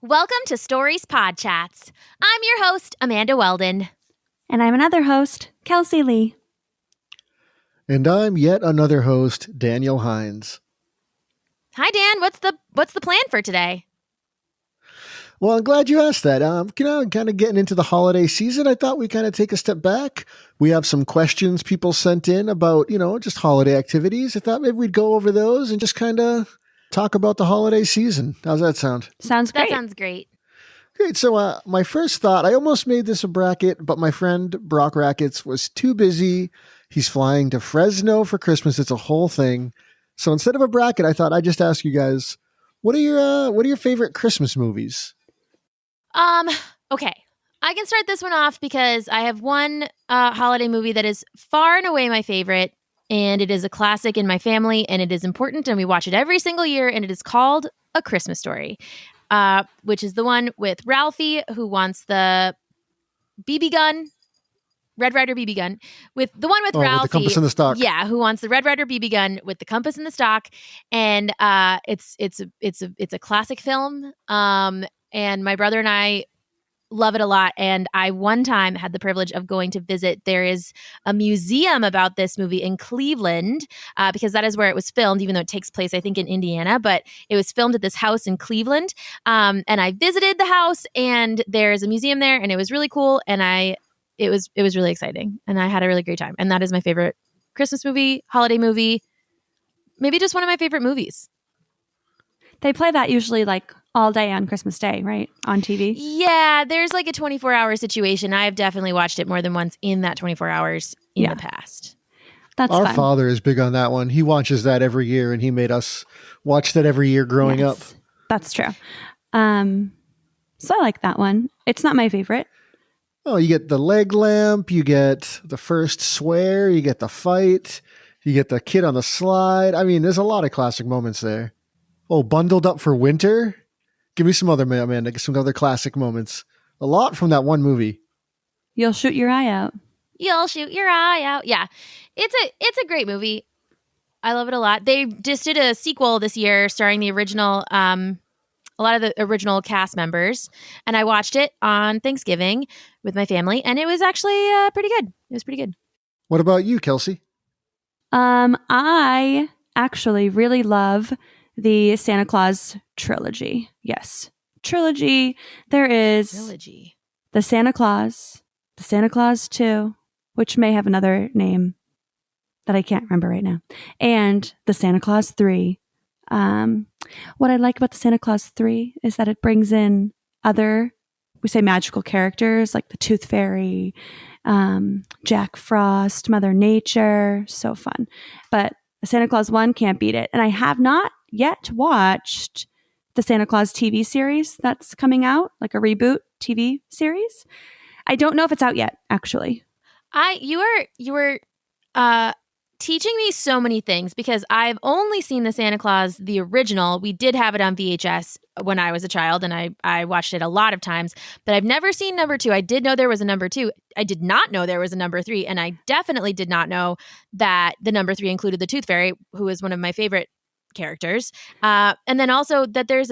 Welcome to Stories Podchats. I'm your host, Amanda Weldin. And I'm another host, Kelsie Lee. And I'm yet another host, Daniel Hinds. Hi, Dan. What's the plan for today? Well, I'm glad you asked that. Kind of getting into the holiday season, I thought we'd kind of take a step back. We have some questions people sent in about, just holiday activities. I thought maybe we'd go over those and just kind of talk about the holiday season. How's that sound? Sounds great. That sounds great. Great. So my first thought, I almost made this a bracket, but my friend Brock Rackets was too busy. He's flying to Fresno for Christmas. It's a whole thing. So instead of a bracket, I thought I'd just ask you guys, what are your favorite Christmas movies? Okay. I can start this one off because I have one holiday movie that is far and away my favorite, and it is a classic in my family, and it is important, and we watch it every single year, and it is called A Christmas Story, which is the one with Ralphie, who wants the BB gun, Red Ryder BB gun, with the one with Ralphie. With the compass in the stock. Yeah, who wants the Red Ryder BB gun with the compass in the stock, and it's a classic film. And my brother and I love it a lot. And I one time had the privilege of going to visit. There is a museum about this movie in Cleveland because that is where it was filmed, even though it takes place, I think, in Indiana. But it was filmed at this house in Cleveland. And I visited the house, and there's a museum there, and it was really cool. And it was really exciting, and I had a really great time. And that is my favorite Christmas movie, holiday movie, maybe just one of my favorite movies. They play that usually like all day on Christmas Day, right? On TV? Yeah, there's like a 24-hour situation. I have definitely watched it more than once in that 24 hours in the past. That's Our fun. father is big on that one. He watches that every year, and he made us watch that every year growing up. That's true. So I like that one. It's not my favorite. Oh, you get the leg lamp, you get the first swear, you get the fight, you get the kid on the slide. I mean, there's a lot of classic moments there. Oh, bundled up for winter? Give me some other, Amanda, some other classic moments. A lot from that one movie. You'll shoot your eye out. You'll shoot your eye out. Yeah, it's a great movie. I love it a lot. They just did a sequel this year starring the original, a lot of the original cast members, and I watched it on Thanksgiving with my family, and it was actually pretty good. It was pretty good. What about you, Kelsie? I actually really love the Santa Claus trilogy. Yes. Trilogy. There is the Santa Claus 2, which may have another name that I can't remember right now, and the Santa Claus 3. What I like about the Santa Claus 3 is that it brings in other, we say magical characters like the Tooth Fairy, Jack Frost, Mother Nature. So fun. But the Santa Claus 1 can't beat it. And I have not yet watched the Santa Claus TV series that's coming out, like a reboot TV series. I don't know if it's out yet, actually. You were teaching me so many things because I've only seen the Santa Claus, the original. We did have it on VHS when I was a child, and I watched it a lot of times, but I've never seen number 2. I did know there was a number 2. I did not know there was a number 3, and I definitely did not know that the number 3 included the Tooth Fairy, who is one of my favorite characters. And then also that there's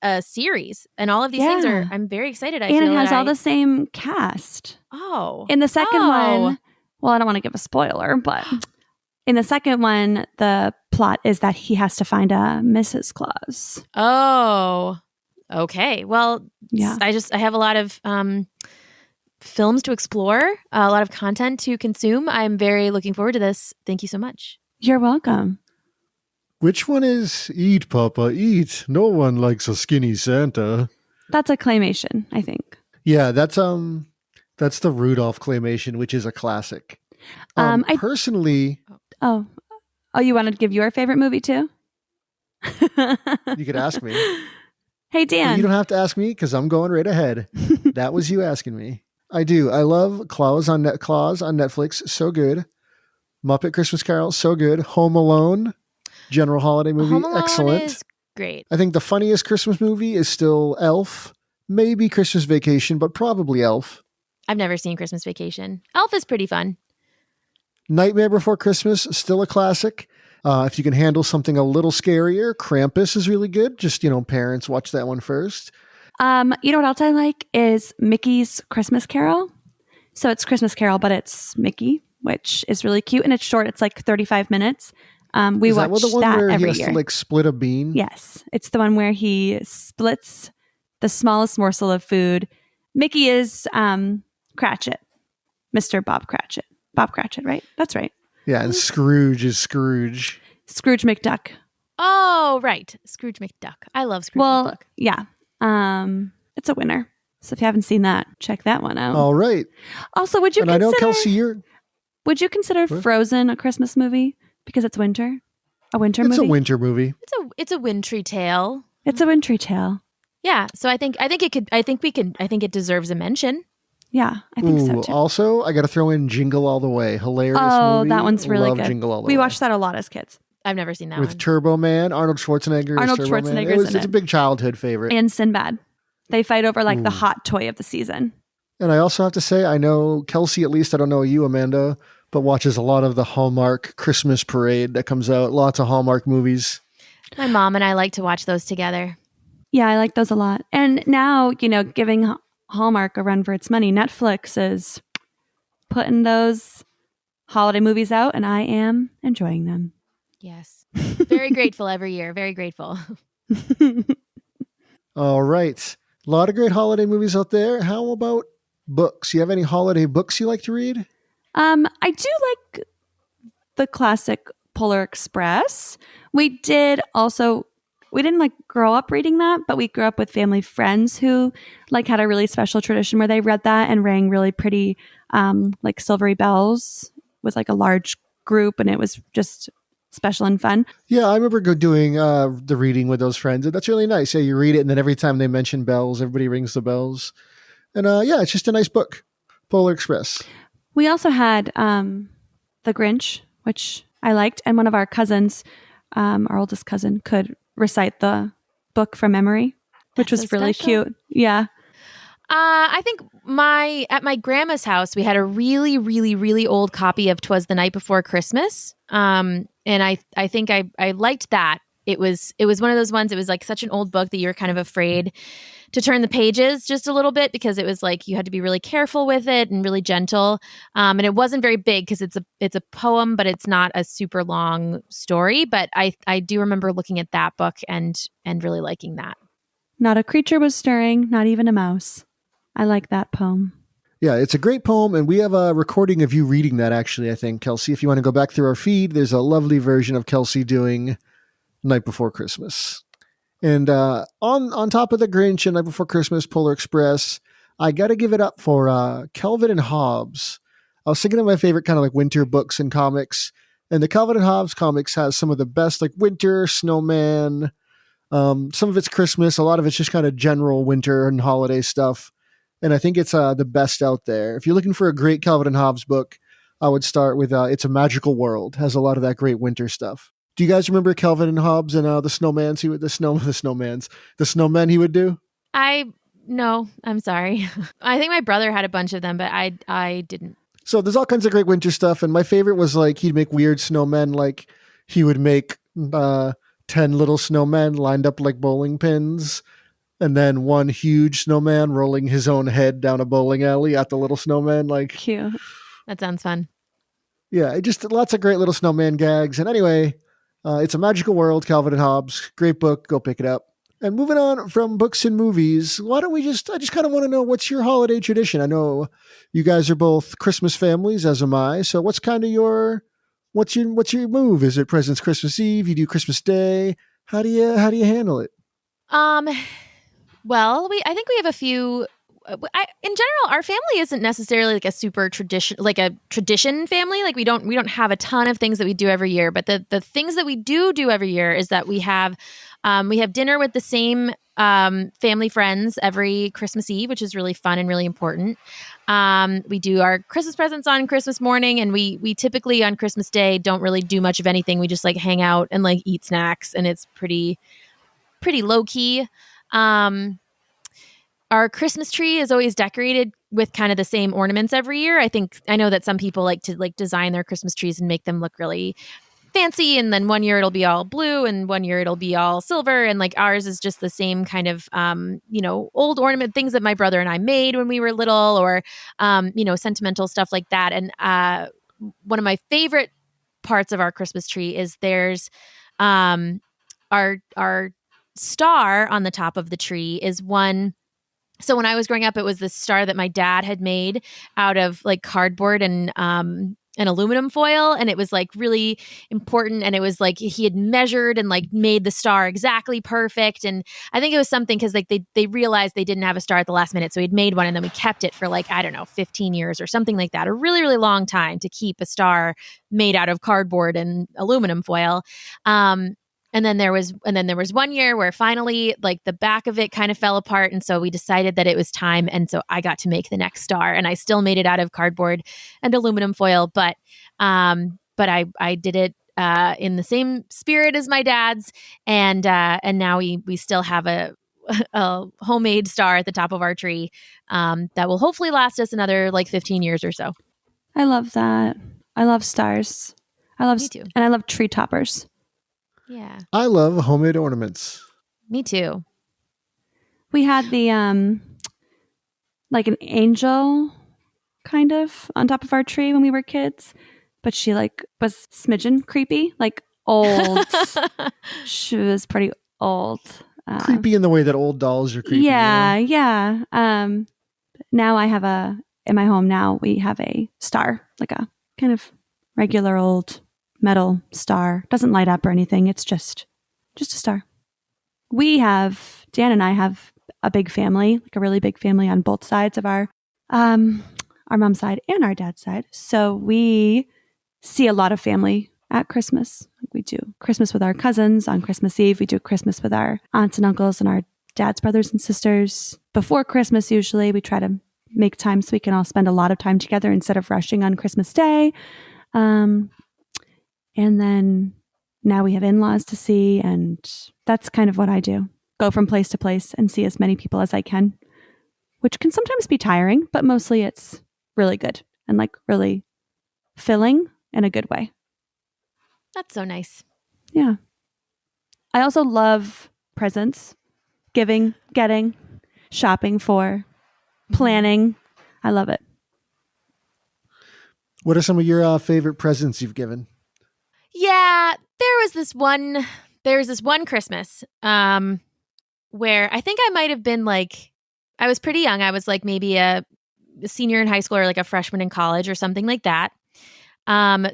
a series, and all of these things are, I'm very excited. And it has all the same cast. Oh. In the second one, well, I don't want to give a spoiler, but in the second one, the plot is that he has to find a Mrs. Claus. Oh, okay. Well, yeah. I have a lot of films to explore, a lot of content to consume. I'm very looking forward to this. Thank you so much. You're welcome. Which one is Eat, Papa, Eat? No one likes a skinny Santa. That's a claymation, I think. Yeah, that's the Rudolph claymation, which is a classic. Personally... Oh, you wanted to give your favorite movie too? You could ask me. Hey, Dan. You don't have to ask me because I'm going right ahead. That was you asking me. I do. I love Klaus on Netflix. So good. Muppet Christmas Carol. So good. Home Alone. General holiday movie. Home Alone excellent. Is great. I think the funniest Christmas movie is still Elf. Maybe Christmas Vacation, but probably Elf. I've never seen Christmas Vacation. Elf is pretty fun. Nightmare Before Christmas, still a classic. If you can handle something a little scarier, Krampus is really good. Just, parents watch that one first. You know what else I like is Mickey's Christmas Carol. So it's Christmas Carol, but it's Mickey, which is really cute, and it's short. It's like 35 minutes. We Is that watch the one that where he every has year. to like split a bean? Yes, it's the one where he splits the smallest morsel of food. Mickey is Cratchit, Mr. Bob Cratchit. Bob Cratchit, right? That's right. Yeah, and Scrooge is Scrooge. Scrooge McDuck. Oh, right. Scrooge McDuck. I love Scrooge McDuck. Yeah. It's a winner. So if you haven't seen that, check that one out. All right. Also, would you and consider, I know, Kelsie, would you consider Frozen a Christmas movie because it's winter? A winter movie? It's a winter movie. It's a wintry tale. It's a wintry tale. Yeah. So I think it deserves a mention. Yeah, I think so too. Also, I got to throw in Jingle All the Way. Hilarious movie. Oh, that one's really Love good. Jingle All the We Way. watched that a lot as kids. I've never seen that with one. Turbo Man, Arnold Schwarzenegger. Schwarzenegger's It's a big childhood favorite. And Sinbad. They fight over like the hot toy of the season. And I also have to say, I know Kelsie, at least I don't know you, Amanda, but watches a lot of the Hallmark Christmas parade that comes out. Lots of Hallmark movies. My mom and I like to watch those together. Yeah, I like those a lot. And now, giving Hallmark a run for its money, Netflix is putting those holiday movies out, and I am enjoying them. Yes. Very grateful every year. Very grateful. All right. A lot of great holiday movies out there. How about books? You have any holiday books you like to read? I do like the classic Polar Express. We didn't like grow up reading that, but we grew up with family friends who like had a really special tradition where they read that and rang really pretty like silvery bells with like a large group, and it was just special and fun. Yeah, I remember doing the reading with those friends. That's really nice. Yeah, you read it, and then every time they mention bells, everybody rings the bells. And yeah, it's just a nice book, Polar Express. We also had The Grinch, which I liked, and one of our cousins, our oldest cousin, could recite the book from memory, which was really cute. Yeah. I think at my grandma's house, we had a really, really, really old copy of 'Twas the Night Before Christmas. And I think I liked that. It was one of those ones. It was like such an old book that you're kind of afraid to turn the pages just a little bit because it was like you had to be really careful with it and really gentle. And it wasn't very big because it's a poem, but it's not a super long story. But I do remember looking at that book and really liking that. Not a creature was stirring, not even a mouse. I like that poem. Yeah, it's a great poem, and we have a recording of you reading that, actually, I think, Kelsie. If you want to go back through our feed, there's a lovely version of Kelsie doing Night Before Christmas. And on top of The Grinch and Night Before Christmas, Polar Express, I got to give it up for Calvin and Hobbes. I was thinking of my favorite kind of like winter books and comics, and the Calvin and Hobbes comics has some of the best, like winter, snowman. Some of it's Christmas, a lot of it's just kind of general winter and holiday stuff. And I think it's the best out there. If you're looking for a great Calvin and Hobbes book, I would start with It's a Magical World. Has a lot of that great winter stuff. Do you guys remember Calvin and Hobbes and the snowmen he would do? No, I'm sorry. I think my brother had a bunch of them, but I didn't. So there's all kinds of great winter stuff. And my favorite was like he'd make weird snowmen. Like he would make 10 little snowmen lined up like bowling pins. And then one huge snowman rolling his own head down a bowling alley at the little snowman. Like cute. That sounds fun. Yeah, just lots of great little snowman gags. And anyway, It's a Magical World, Calvin and Hobbes. Great book. Go pick it up. And moving on from books and movies, why don't I just kind of want to know, what's your holiday tradition? I know you guys are both Christmas families, as am I. So what's kind of what's your move? Is it presents Christmas Eve? You do Christmas Day? How do you handle it? Well, I think we have a few. In general, our family isn't necessarily like a super tradition family. Like we don't have a ton of things that we do every year. But the things that we do every year is that we have dinner with the same family friends every Christmas Eve, which is really fun and really important. We do our Christmas presents on Christmas morning, and we typically on Christmas Day don't really do much of anything. We just like hang out and like eat snacks, and it's pretty low key. Our Christmas tree is always decorated with kind of the same ornaments every year. I know that some people like to like design their Christmas trees and make them look really fancy, and then one year it'll be all blue, and one year it'll be all silver, and like ours is just the same kind of old ornament things that my brother and I made when we were little, or sentimental stuff like that. And one of my favorite parts of our Christmas tree is there's our star on the top of the tree is one. So when I was growing up, it was this star that my dad had made out of like cardboard and aluminum foil. And it was like really important. And it was like he had measured and like made the star exactly perfect. And I think it was something because like they realized they didn't have a star at the last minute. So he'd made one, and then we kept it for like, I don't know, 15 years or something like that. A really, really long time to keep a star made out of cardboard and aluminum foil. And then there was one year where finally like the back of it kind of fell apart. And so we decided that it was time. And so I got to make the next star, and I still made it out of cardboard and aluminum foil. But I did it in the same spirit as my dad's. And now we still have a homemade star at the top of our tree that will hopefully last us another like 15 years or so. I love that. I love stars. Me too. And I love tree toppers. Yeah. I love homemade ornaments. Me too. We had the like an angel kind of on top of our tree when we were kids, but she like was smidgen creepy, like old. She was pretty old. Creepy in the way that old dolls are creepy. Yeah, yeah. Now I have in my home now we have a star, like a kind of regular old metal star. Doesn't light up or anything. It's just a star. Dan and I have a big family, like a really big family on both sides of our mom's side and our dad's side. So we see a lot of family at Christmas. We do Christmas with our cousins on Christmas Eve. We do Christmas with our aunts and uncles and our dad's brothers and sisters. Before Christmas, usually we try to make time so we can all spend a lot of time together instead of rushing on Christmas Day. And then now we have in-laws to see, and that's kind of what I do. Go from place to place and see as many people as I can, which can sometimes be tiring, but mostly it's really good and like really filling in a good way. That's so nice. Yeah. I also love presents, giving, getting, shopping for, planning. I love it. What are some of your favorite presents you've given? Yeah, there was this one Christmas where I think I might have been like, I was pretty young. I was like maybe a senior in high school or like a freshman in college or something like that.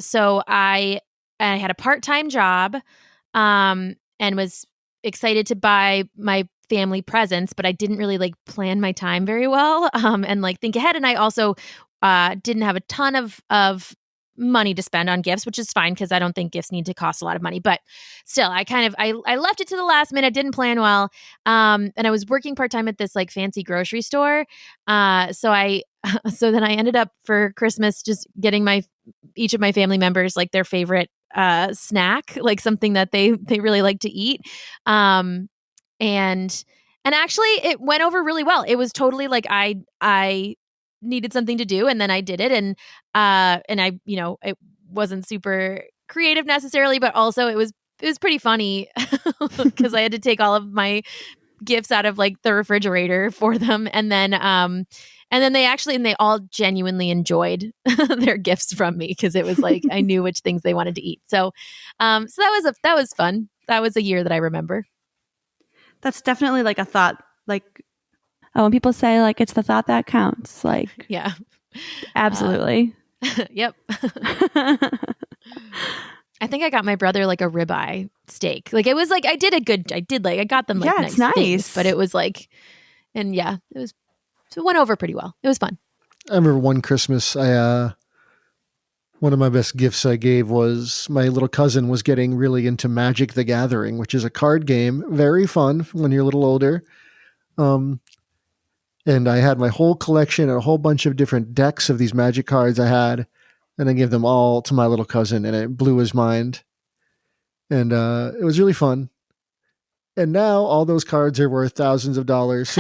So I had a part-time job and was excited to buy my family presents, but I didn't really like plan my time very well and like think ahead. And I also didn't have a ton of money to spend on gifts, which is fine because I don't think gifts need to cost a lot of money. But still, I left it to the last minute, didn't plan well. And I was working part-time at this like fancy grocery store. So then I ended up for Christmas just getting each of my family members like their favorite snack, like something that they really like to eat. And actually it went over really well. It was totally like I needed something to do, and then I did it, and I, it wasn't super creative necessarily, but also it was pretty funny because I had to take all of my gifts out of like the refrigerator for them, and then they all genuinely enjoyed their gifts from me because it was like I knew which things they wanted to eat. So that was fun. That was a year that I remember. That's definitely like a thought, like, when people say like it's the thought that counts, like, yeah, absolutely. Yep. I think I got my brother like a ribeye steak. Like it was like I got them like nice things, but it was like, and yeah, it went over pretty well. It was fun. I remember one Christmas, one of my best gifts I gave was my little cousin was getting really into Magic the Gathering, which is a card game, very fun when you're a little older. And I had my whole collection and a whole bunch of different decks of these Magic cards I had, and I gave them all to my little cousin, and it blew his mind. And it was really fun. And now all those cards are worth thousands of dollars.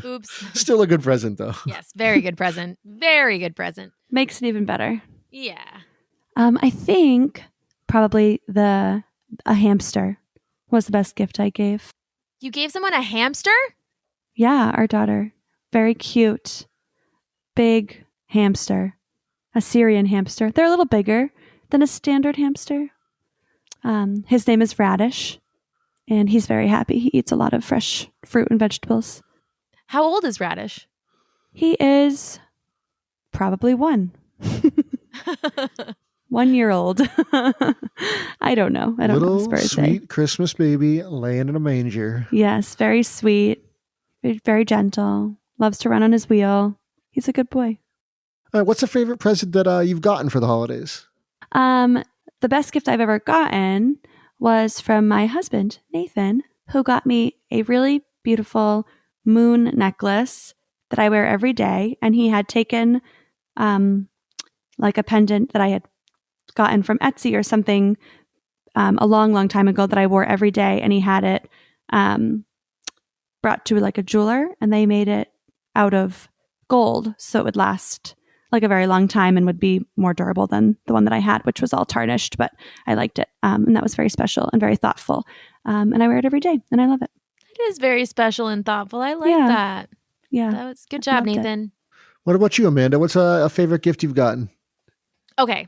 Oops. Still a good present, though. Yes, very good present. Very good present. Makes it even better. Yeah. I think probably a hamster was the best gift I gave. You gave someone a hamster? Yeah, our daughter. Very cute. Big hamster. A Syrian hamster. They're a little bigger than a standard hamster. His name is Radish, and he's very happy. He eats a lot of fresh fruit and vegetables. How old is Radish? He is probably 1. 1 year old. I don't know. I don't know his birthday. Sweet Christmas baby laying in a manger. Yes, very sweet. Very gentle. Loves to run on his wheel. He's a good boy. What's a favorite present that you've gotten for the holidays? The best gift I've ever gotten was from my husband, Nathan, who got me a really beautiful moon necklace that I wear every day. And he had taken like a pendant that I had gotten from Etsy or something a long, long time ago that I wore every day. And he had it brought to like a jeweler, and they made it out of gold so it would last like a very long time and would be more durable than the one that I had, which was all tarnished, but I liked it. And that was very special and very thoughtful. And I wear it every day and I love it. It is very special and thoughtful. I like that. Yeah. That was good job, Nathan. What about you, Amanda? What's a favorite gift you've gotten? Okay.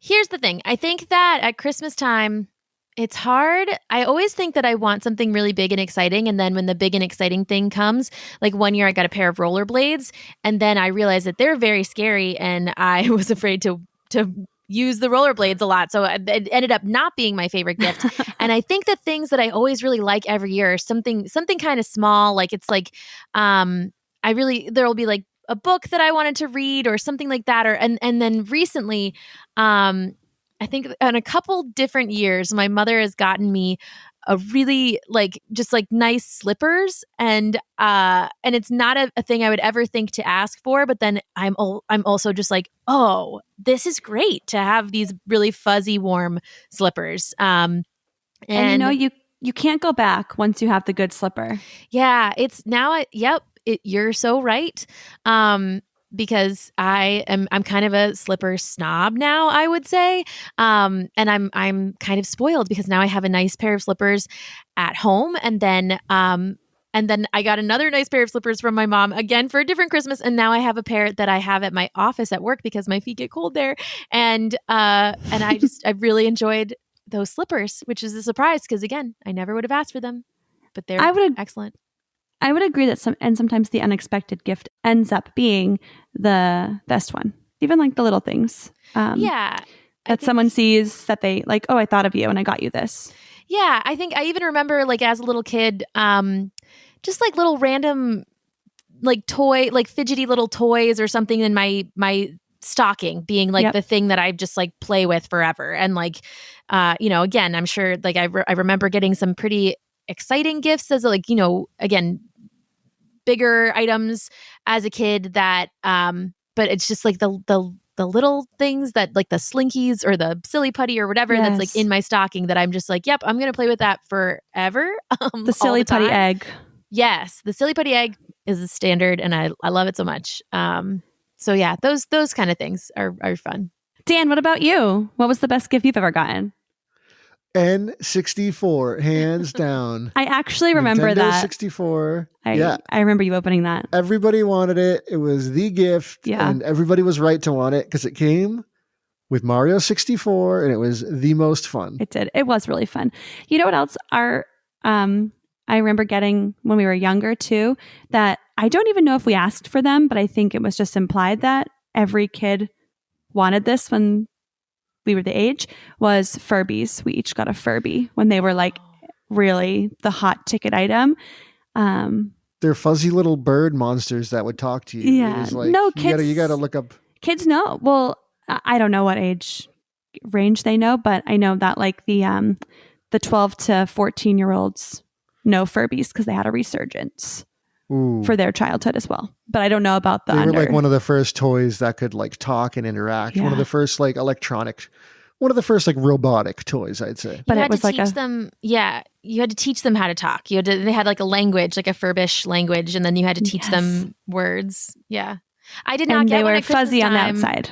Here's the thing. I think that at Christmas time, it's hard. I always think that I want something really big and exciting. And then when the big and exciting thing comes, like one year I got a pair of rollerblades, and then I realized that they're very scary and I was afraid to use the rollerblades a lot. So it ended up not being my favorite gift. And I think the things that I always really like every year are something kind of small. Like it's like, there'll be like a book that I wanted to read or something like that. And then recently, I think in a couple different years, my mother has gotten me a really just nice slippers, and it's not a thing I would ever think to ask for. But then I'm also just like, oh, this is great to have these really fuzzy, warm slippers. And you know, you can't go back once you have the good slipper. Yeah, it's now. You're so right. Because I'm kind of a slipper snob now, I would say. And I'm kind of spoiled because now I have a nice pair of slippers at home. And then I got another nice pair of slippers from my mom again for a different Christmas. And now I have a pair that I have at my office at work because my feet get cold there. And I really enjoyed those slippers, which is a surprise because again, I never would have asked for them, but they're excellent. I would agree that sometimes the unexpected gift ends up being the best one. Even like the little things. That someone sees that they like, oh, I thought of you and I got you this. Yeah. I think I even remember like as a little kid, just like little random like toy, like fidgety little toys or something in my stocking being like the thing that I just like play with forever. And like, again, I'm sure like I remember getting some pretty exciting gifts as like, again, bigger items as a kid that but it's just like the little things that like the slinkies or the silly putty or whatever that's like in my stocking that I'm just like, yep, I'm gonna play with that forever. The silly putty egg. Yes, the silly putty egg is a standard and I love it so much. So yeah, those kind of things are fun. Dan, what about you? What was the best gift you've ever gotten? N64, hands down. I actually remember Nintendo that. 64. I remember you opening that. Everybody wanted it. It was the gift. Yeah. And everybody was right to want it because it came with Mario 64 and it was the most fun. It did. It was really fun. You know what else I remember getting when we were younger too, that I don't even know if we asked for them, but I think it was just implied that every kid wanted this when we were the age, was Furbies. We each got a Furby when they were like really the hot ticket item. They're fuzzy little bird monsters that would talk to you. Yeah. It was like, no, kids, you gotta look up. Kids know. Well, I don't know what age range they know, but I know that like the 12 to 14-year-olds know Furbies because they had a resurgence. Ooh. For their childhood as well. But I don't know about the They were like one of the first toys that could like talk and interact. Yeah. One of the first like one of the first like robotic toys, I'd say. But it was like you had to teach them how to talk. They had like a language, like a Furbish language, and then you had to teach them words. Yeah. I did not get one at Christmas fuzzy time. on the outside.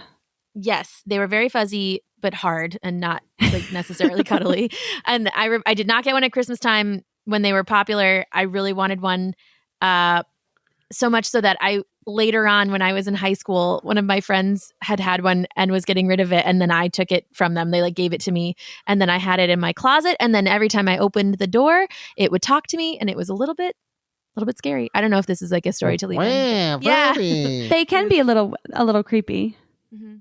Yes, they were very fuzzy, but hard and not like necessarily cuddly. And I did not get one at Christmas time when they were popular. I really wanted one so much so that I later on when I was in high school, one of my friends had one and was getting rid of it. And then I took it from them. They like gave it to me. And then I had it in my closet. And then every time I opened the door, it would talk to me. And it was a little bit scary. I don't know if this is like a story to leave in. Yeah. They can be a little creepy. Mm-hmm.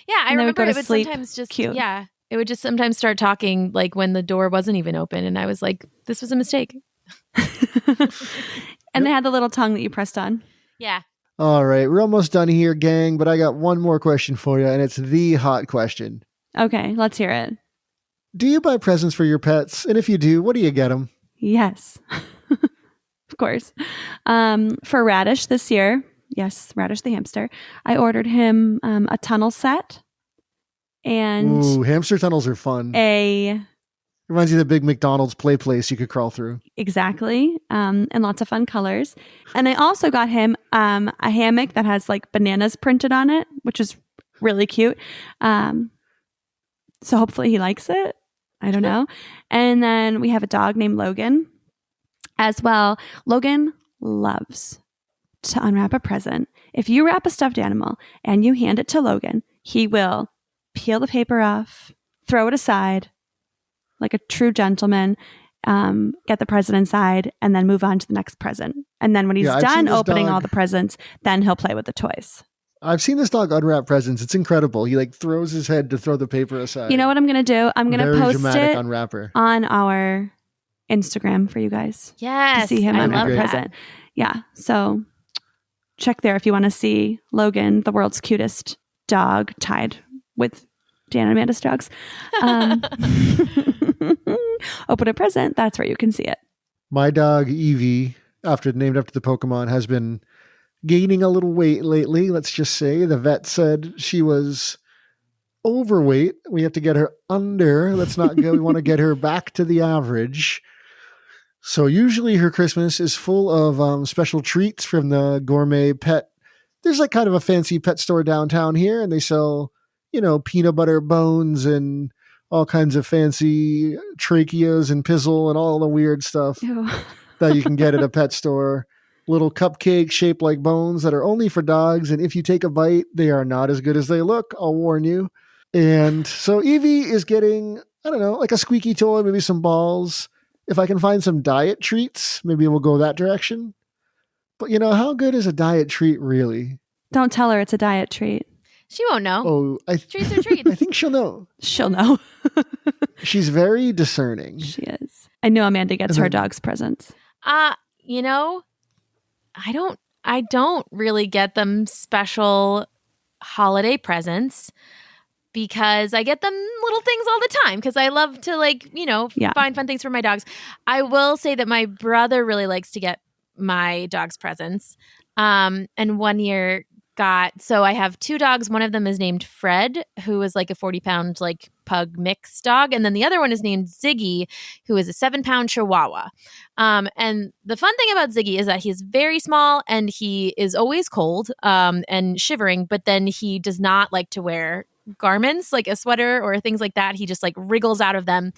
Yeah, I remember it would sometimes just cute. Yeah, it would just sometimes start talking like when the door wasn't even open, and I was like, "This was a mistake." And they had the little tongue that you pressed on. Yeah. All right, we're almost done here, gang. But I got one more question for you, and it's the hot question. Okay, let's hear it. Do you buy presents for your pets? And if you do, what do you get them? Yes, of course. For Radish this year. Yes, Radish the hamster. I ordered him a tunnel set. And ooh, hamster tunnels are fun. Reminds you of the big McDonald's play place you could crawl through. Exactly. And lots of fun colors. And I also got him a hammock that has like bananas printed on it, which is really cute. So hopefully he likes it. I don't know. And then we have a dog named Logan as well. Logan loves to unwrap a present. If you wrap a stuffed animal and you hand it to Logan, he will peel the paper off, throw it aside like a true gentleman, get the present inside, and then move on to the next present. And then when he's done opening all the presents, then he'll play with the toys. I've seen this dog unwrap presents. It's incredible. He like throws his head to throw the paper aside. You know what I'm going to do? I'm going to post it unwrapper on our Instagram for you guys. Yes. To see him unwrap a that. present. Yeah. So check there if you want to see Logan, the world's cutest dog, tied with Dan and Amanda's dogs. Open a present. That's where you can see it. My dog, Evie, named after the Pokemon, has been gaining a little weight lately. Let's just say the vet said she was overweight. We have to get her under. Let's not go. We want to get her back to the average. So usually her Christmas is full of special treats from the gourmet pet. There's like kind of a fancy pet store downtown here, and they sell, peanut butter bones and all kinds of fancy tracheas and pizzle and all the weird stuff that you can get at a pet store. Little cupcakes shaped like bones that are only for dogs. And if you take a bite, they are not as good as they look. I'll warn you. And so Evie is getting, I don't know, like a squeaky toy, maybe some balls. If I can find some diet treats, maybe we'll go that direction. But how good is a diet treat really? Don't tell her it's a diet treat. She won't know. Oh, treats are treats. I think she'll know. She'll know. She's very discerning. She is. I know Amanda gets her dog's presents. I don't really get them special holiday presents because I get them little things all the time because I love to find fun things for my dogs. I will say that my brother really likes to get my dog's presents. And one year so I have two dogs. One of them is named Fred, who is like a 40-pound like pug mix dog. And then the other one is named Ziggy, who is a 7-pound Chihuahua. And the fun thing about Ziggy is that he's very small and he is always cold and shivering, but then he does not like to wear garments like a sweater or things like that. He just like wriggles out of them,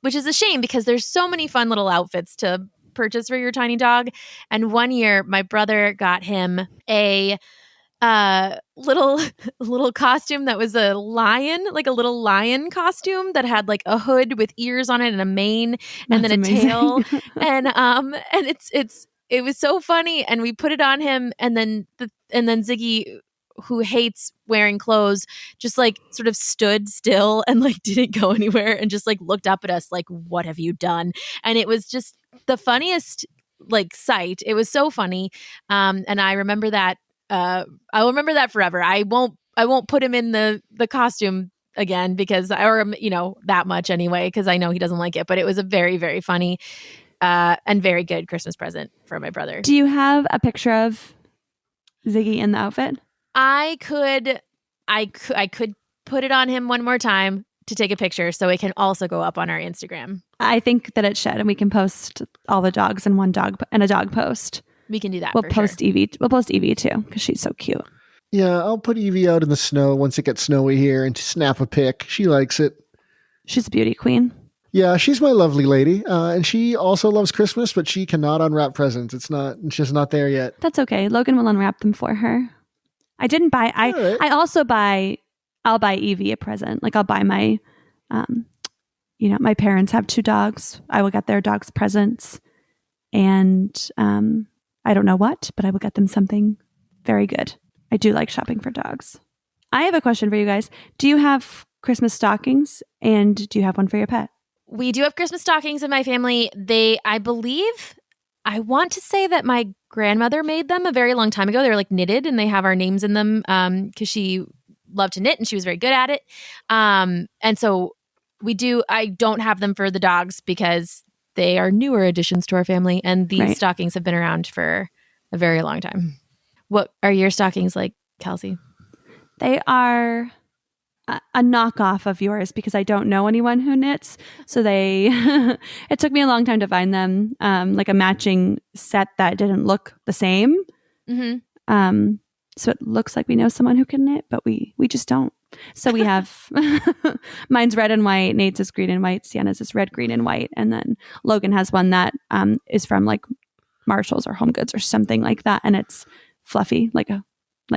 which is a shame because there's so many fun little outfits to purchase for your tiny dog. And one year my brother got him a little costume that was a lion, like a little lion costume that had like a hood with ears on it and a mane and then a tail. And it was so funny. And we put it on him and then Ziggy, who hates wearing clothes, just like sort of stood still and like didn't go anywhere and just like looked up at us like, what have you done? And it was just the funniest like sight. It was so funny. And I remember that. I'll remember that forever. I won't put him in the costume again because that much anyway, because I know he doesn't like it, but it was a very, very funny and very good Christmas present for my brother. Do you have a picture of Ziggy in the outfit? I could put it on him one more time to take a picture so it can also go up on our Instagram. I think that it should, and we can post all the dogs in one dog and a dog post. We can do that. We'll post sure. Evie. We'll post Evie too because she's so cute. Yeah, I'll put Evie out in the snow once it gets snowy here and snap a pic. She likes it. She's a beauty queen. Yeah, she's my lovely lady, and she also loves Christmas, but she cannot unwrap presents. It's just not there yet. That's okay. Logan will unwrap them for her. I didn't buy. Right. I also buy. I'll buy Evie a present. Like I'll buy my, my parents have 2 dogs. I will get their dogs presents, and I don't know what, but I will get them something very good. I do like shopping for dogs. I have a question for you guys. Do you have Christmas stockings, and do you have one for your pet? We do have Christmas stockings in my family. I believe, I want to say that my grandmother made them a very long time ago. They're like knitted and they have our names in them because she loved to knit and she was very good at it. And so I don't have them for the dogs because they are newer additions to our family. And these stockings have been around for a very long time. What are your stockings like, Kelsie? They are a knockoff of yours because I don't know anyone who knits. So it took me a long time to find them, like a matching set that didn't look the same. Mm-hmm. So it looks like we know someone who can knit, but we just don't. So we have, mine's red and white, Nate's is green and white, Sienna's is red, green and white. And then Logan has one that is from like Marshalls or Home Goods or something like that. And it's fluffy like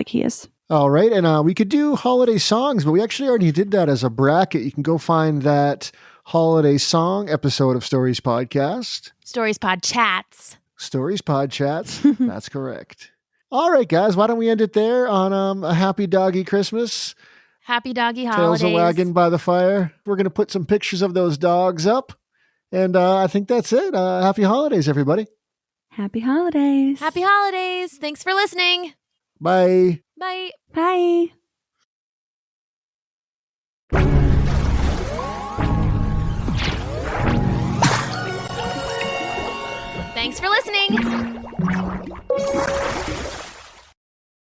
he is. All right. And we could do holiday songs, but we actually already did that as a bracket. You can go find that holiday song episode of Stories Podcast. Stories Podchats. Stories Podchats. That's correct. All right, guys. Why don't we end it there on a happy doggy Christmas? Happy doggy holidays. Tails a wagging by the fire. We're going to put some pictures of those dogs up. And I think that's it. Happy holidays, everybody. Happy holidays. Happy holidays. Thanks for listening. Bye. Bye. Bye. Thanks for listening.